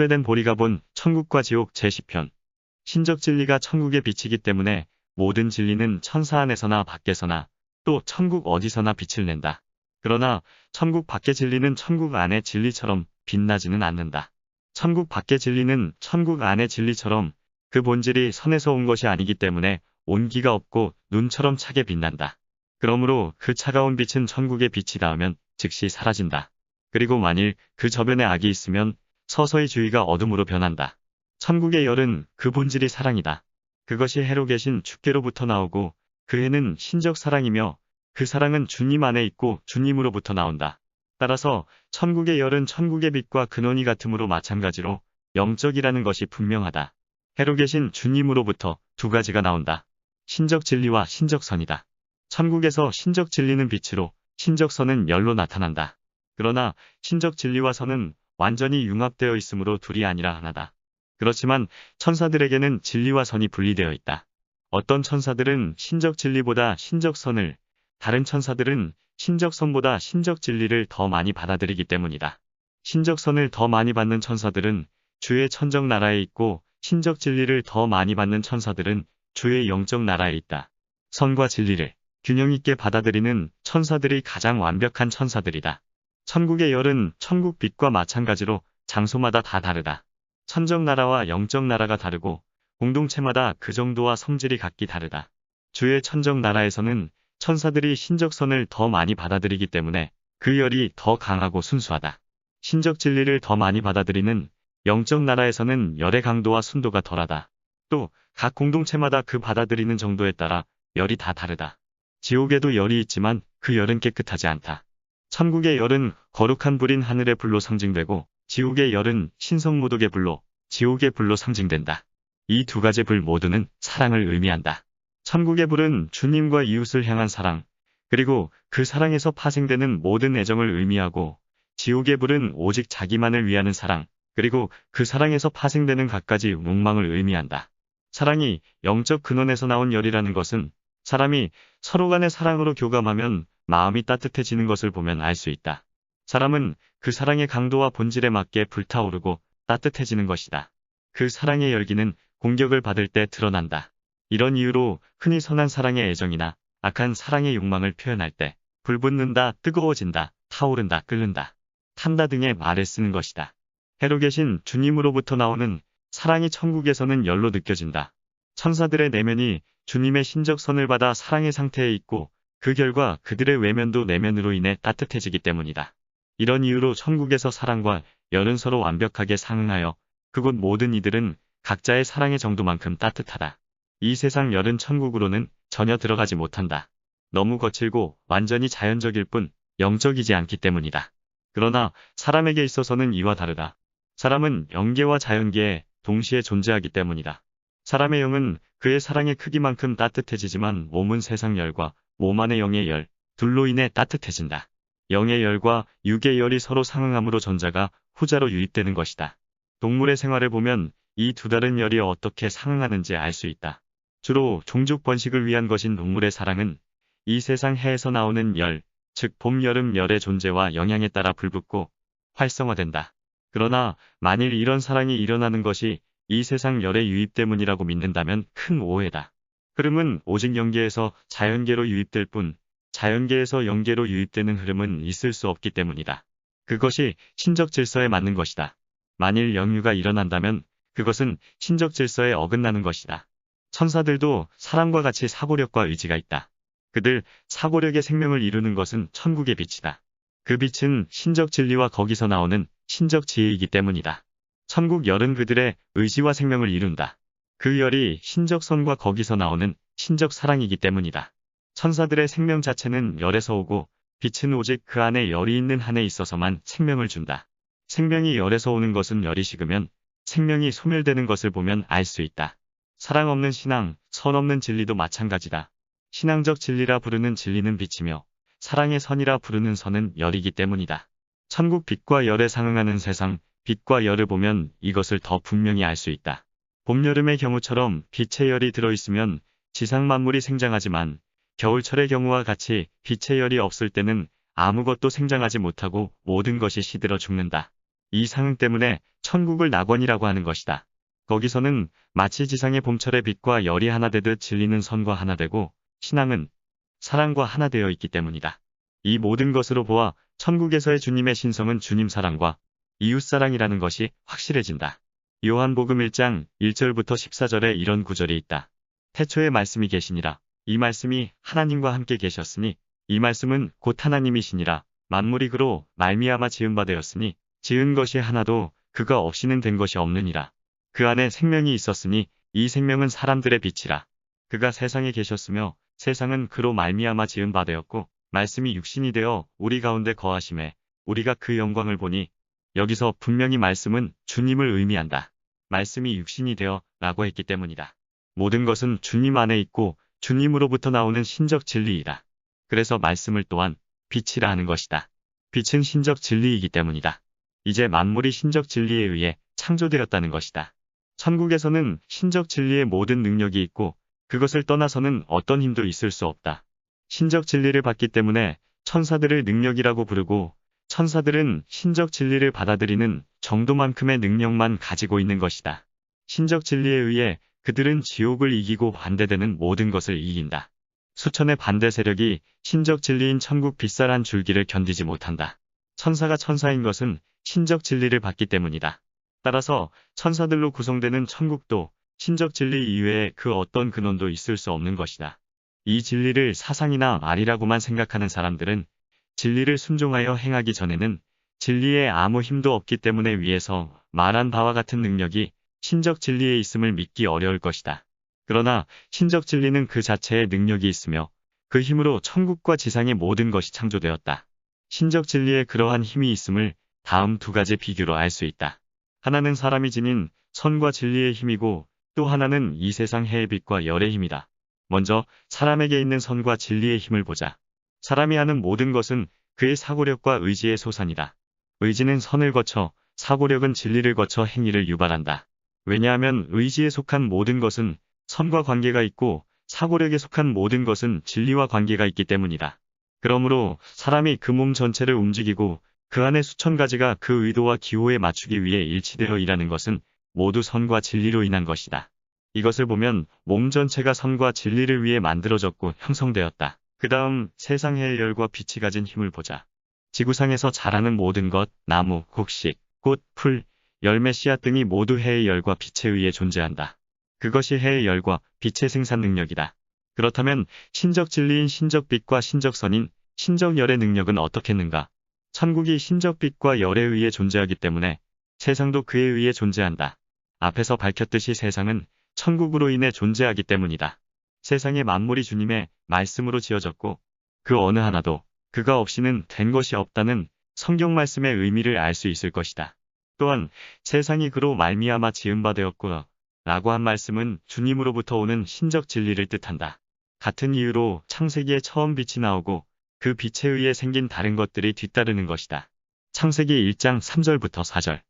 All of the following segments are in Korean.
스웨덴 보리가 본 천국과 지옥 제10편. 신적 진리가 천국에 비치기 때문에 모든 진리는 천사 안에서나 밖에서나 또 천국 어디서나 빛을 낸다. 그러나 천국 밖의 진리는 천국 안의 진리처럼 빛나지는 않는다. 천국 밖의 진리는 천국 안의 진리처럼 그 본질이 선에서 온 것이 아니기 때문에 온기가 없고 눈처럼 차게 빛난다. 그러므로 그 차가운 빛은 천국에 빛이 닿으면 즉시 사라진다. 그리고 만일 그 저변에 악이 있으면 서서히 주위가 어둠으로 변한다. 천국의 열은 그 본질이 사랑이다. 그것이 해로 계신 주께로부터 나오고 그 해는 신적 사랑이며 그 사랑은 주님 안에 있고 주님으로부터 나온다. 따라서 천국의 열은 천국의 빛과 근원이 같으므로 마찬가지로 영적이라는 것이 분명하다. 해로 계신 주님으로부터 두 가지가 나온다. 신적 진리와 신적 선이다. 천국에서 신적 진리는 빛으로 신적 선은 열로 나타난다. 그러나 신적 진리와 선은 완전히 융합되어 있으므로 둘이 아니라 하나다. 그렇지만 천사들에게는 진리와 선이 분리되어 있다. 어떤 천사들은 신적 진리보다 신적 선을, 다른 천사들은 신적 선보다 신적 진리를 더 많이 받아들이기 때문이다. 신적 선을 더 많이 받는 천사들은 주의 천적 나라에 있고 신적 진리를 더 많이 받는 천사들은 주의 영적 나라에 있다. 선과 진리를 균형 있게 받아들이는 천사들이 가장 완벽한 천사들이다. 천국의 열은 천국 빛과 마찬가지로 장소마다 다 다르다. 천적 나라와 영적 나라가 다르고 공동체마다 그 정도와 성질이 각기 다르다. 주의 천적 나라에서는 천사들이 신적 선을 더 많이 받아들이기 때문에 그 열이 더 강하고 순수하다. 신적 진리를 더 많이 받아들이는 영적 나라에서는 열의 강도와 순도가 덜하다. 또 각 공동체마다 그 받아들이는 정도에 따라 열이 다 다르다. 지옥에도 열이 있지만 그 열은 깨끗하지 않다. 천국의 열은 거룩한 불인 하늘의 불로 상징되고 지옥의 열은 신성모독의 불로, 지옥의 불로 상징된다. 이 두 가지 불 모두는 사랑을 의미한다. 천국의 불은 주님과 이웃을 향한 사랑, 그리고 그 사랑에서 파생되는 모든 애정을 의미하고 지옥의 불은 오직 자기만을 위하는 사랑, 그리고 그 사랑에서 파생되는 갖가지 욕망을 의미한다. 사랑이 영적 근원에서 나온 열이라는 것은 사람이 서로 간의 사랑으로 교감하면 마음이 따뜻해지는 것을 보면 알 수 있다. 사람은 그 사랑의 강도와 본질에 맞게 불타오르고 따뜻해지는 것이다. 그 사랑의 열기는 공격을 받을 때 드러난다. 이런 이유로 흔히 선한 사랑의 애정이나 악한 사랑의 욕망을 표현할 때 불붙는다, 뜨거워진다, 타오른다, 끓는다, 탄다 등의 말을 쓰는 것이다. 해로 계신 주님으로부터 나오는 사랑이 천국에서는 열로 느껴진다. 천사들의 내면이 주님의 신적 선을 받아 사랑의 상태에 있고 그 결과 그들의 외면도 내면으로 인해 따뜻해지기 때문이다. 이런 이유로 천국에서 사랑과 열은 서로 완벽하게 상응하여 그곳 모든 이들은 각자의 사랑의 정도만큼 따뜻하다. 이 세상 열은 천국으로는 전혀 들어가지 못한다. 너무 거칠고 완전히 자연적일 뿐 영적이지 않기 때문이다. 그러나 사람에게 있어서는 이와 다르다. 사람은 영계와 자연계에 동시에 존재하기 때문이다. 사람의 영은 그의 사랑의 크기만큼 따뜻해지지만 몸은 세상 열과 몸 안의 영의 열, 둘로 인해 따뜻해진다. 영의 열과 육의 열이 서로 상응함으로 전자가 후자로 유입되는 것이다. 동물의 생활을 보면 이 두 다른 열이 어떻게 상응하는지 알 수 있다. 주로 종족 번식을 위한 것인 동물의 사랑은 이 세상 해에서 나오는 열, 즉 봄, 여름 열의 존재와 영향에 따라 불붙고 활성화된다. 그러나 만일 이런 사랑이 일어나는 것이 이 세상 열의 유입 때문이라고 믿는다면 큰 오해다. 흐름은 오직 영계에서 자연계로 유입될 뿐 자연계에서 영계로 유입되는 흐름은 있을 수 없기 때문이다. 그것이 신적 질서에 맞는 것이다. 만일 영유가 일어난다면 그것은 신적 질서에 어긋나는 것이다. 천사들도 사랑과 같이 사고력과 의지가 있다. 그들 사고력의 생명을 이루는 것은 천국의 빛이다. 그 빛은 신적 진리와 거기서 나오는 신적 지혜이기 때문이다. 천국 열은 그들의 의지와 생명을 이룬다. 그 열이 신적 선과 거기서 나오는 신적 사랑이기 때문이다. 천사들의 생명 자체는 열에서 오고 빛은 오직 그 안에 열이 있는 한에 있어서만 생명을 준다. 생명이 열에서 오는 것은 열이 식으면 생명이 소멸되는 것을 보면 알 수 있다. 사랑 없는 신앙, 선 없는 진리도 마찬가지다. 신앙적 진리라 부르는 진리는 빛이며 사랑의 선이라 부르는 선은 열이기 때문이다. 천국 빛과 열에 상응하는 세상, 빛과 열을 보면 이것을 더 분명히 알 수 있다. 봄, 여름의 경우처럼 빛의 열이 들어있으면 지상 만물이 생장하지만 겨울철의 경우와 같이 빛의 열이 없을 때는 아무것도 생장하지 못하고 모든 것이 시들어 죽는다. 이 상응 때문에 천국을 낙원이라고 하는 것이다. 거기서는 마치 지상의 봄철의 빛과 열이 하나 되듯 진리는 선과 하나 되고 신앙은 사랑과 하나 되어 있기 때문이다. 이 모든 것으로 보아 천국에서의 주님의 신성은 주님 사랑과 이웃사랑이라는 것이 확실해진다. 요한복음 1장 1절부터 14절에 이런 구절이 있다. 태초에 말씀이 계시니라. 이 말씀이 하나님과 함께 계셨으니 이 말씀은 곧 하나님이시니라. 만물이 그로 말미암아 지은 바 되었으니 지은 것이 하나도 그가 없이는 된 것이 없느니라. 그 안에 생명이 있었으니 이 생명은 사람들의 빛이라. 그가 세상에 계셨으며 세상은 그로 말미암아 지은 바 되었고 말씀이 육신이 되어 우리 가운데 거하심에 우리가 그 영광을 보니 여기서 분명히 말씀은 주님을 의미한다. 말씀이 육신이 되어 라고 했기 때문이다. 모든 것은 주님 안에 있고 주님으로부터 나오는 신적 진리이다. 그래서 말씀을 또한 빛이라 하는 것이다. 빛은 신적 진리이기 때문이다. 이제 만물이 신적 진리에 의해 창조되었다는 것이다. 천국에서는 신적 진리의 모든 능력이 있고 그것을 떠나서는 어떤 힘도 있을 수 없다. 신적 진리를 받기 때문에 천사들을 능력이라고 부르고 천사들은 신적 진리를 받아들이는 정도만큼의 능력만 가지고 있는 것이다. 신적 진리에 의해 그들은 지옥을 이기고 반대되는 모든 것을 이긴다. 수천의 반대 세력이 신적 진리인 천국 빛살 한 줄기를 견디지 못한다. 천사가 천사인 것은 신적 진리를 받기 때문이다. 따라서 천사들로 구성되는 천국도 신적 진리 이외에 그 어떤 근원도 있을 수 없는 것이다. 이 진리를 사상이나 말이라고만 생각하는 사람들은 진리를 순종하여 행하기 전에는 진리에 아무 힘도 없기 때문에 위에서 말한 바와 같은 능력이 신적 진리에 있음을 믿기 어려울 것이다. 그러나 신적 진리는 그 자체에 능력이 있으며 그 힘으로 천국과 지상의 모든 것이 창조되었다. 신적 진리에 그러한 힘이 있음을 다음 두 가지 비교로 알 수 있다. 하나는 사람이 지닌 선과 진리의 힘이고 또 하나는 이 세상 해의 빛과 열의 힘이다. 먼저 사람에게 있는 선과 진리의 힘을 보자. 사람이 하는 모든 것은 그의 사고력과 의지의 소산이다. 의지는 선을 거쳐 사고력은 진리를 거쳐 행위를 유발한다. 왜냐하면 의지에 속한 모든 것은 선과 관계가 있고 사고력에 속한 모든 것은 진리와 관계가 있기 때문이다. 그러므로 사람이 그 몸 전체를 움직이고 그 안에 수천 가지가 그 의도와 기호에 맞추기 위해 일치되어 일하는 것은 모두 선과 진리로 인한 것이다. 이것을 보면 몸 전체가 선과 진리를 위해 만들어졌고 형성되었다. 그 다음 세상 해의 열과 빛이 가진 힘을 보자. 지구상에서 자라는 모든 것, 나무, 곡식, 꽃, 풀, 열매, 씨앗 등이 모두 해의 열과 빛에 의해 존재한다. 그것이 해의 열과 빛의 생산 능력이다. 그렇다면 신적 진리인 신적 빛과 신적 선인 신적 열의 능력은 어떻겠는가? 천국이 신적 빛과 열에 의해 존재하기 때문에 세상도 그에 의해 존재한다. 앞에서 밝혔듯이 세상은 천국으로 인해 존재하기 때문이다. 세상의 만물이 주님의 말씀으로 지어졌고 그 어느 하나도 그가 없이는 된 것이 없다는 성경 말씀의 의미를 알 수 있을 것이다. 또한 세상이 그로 말미암아 지은 바 되었고 라고 한 말씀은 주님으로부터 오는 신적 진리를 뜻한다. 같은 이유로 창세기에 처음 빛이 나오고 그 빛에 의해 생긴 다른 것들이 뒤따르는 것이다. 창세기 1장 3절부터 4절.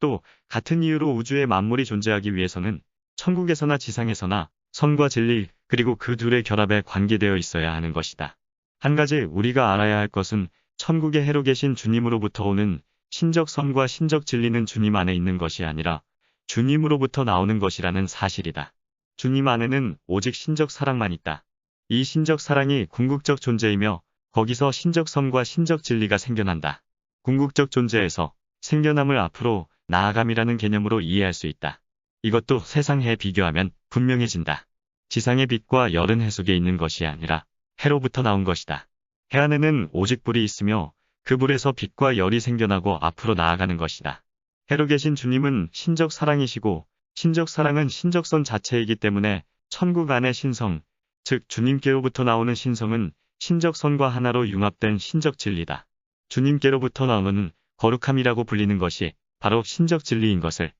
또 같은 이유로 우주의 만물이 존재하기 위해서는 천국에서나 지상에서나 선과 진리 그리고 그 둘의 결합에 관계되어 있어야 하는 것이다. 한 가지 우리가 알아야 할 것은 천국의 해로 계신 주님으로부터 오는 신적 선과 신적 진리는 주님 안에 있는 것이 아니라 주님으로부터 나오는 것이라는 사실이다. 주님 안에는 오직 신적 사랑만 있다. 이 신적 사랑이 궁극적 존재이며 거기서 신적 선과 신적 진리가 생겨난다. 궁극적 존재에서 생겨남을 앞으로 나아감이라는 개념으로 이해할 수 있다. 이것도 세상에 비교하면 분명해진다. 지상의 빛과 열은 해 속에 있는 것이 아니라 해로부터 나온 것이다. 해 안에는 오직 불이 있으며 그 불에서 빛과 열이 생겨나고 앞으로 나아가는 것이다. 해로 계신 주님은 신적 사랑이시고 신적 사랑은 신적선 자체이기 때문에 천국 안의 신성, 즉 주님께로부터 나오는 신성은 신적선과 하나로 융합된 신적 진리다. 주님께로부터 나오는 거룩함이라고 불리는 것이 바로 신적 진리인 것을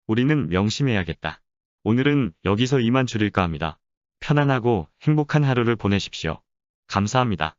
우리는 명심해야겠다. 오늘은 여기서 이만 줄일까 합니다. 편안하고 행복한 하루를 보내십시오. 감사합니다.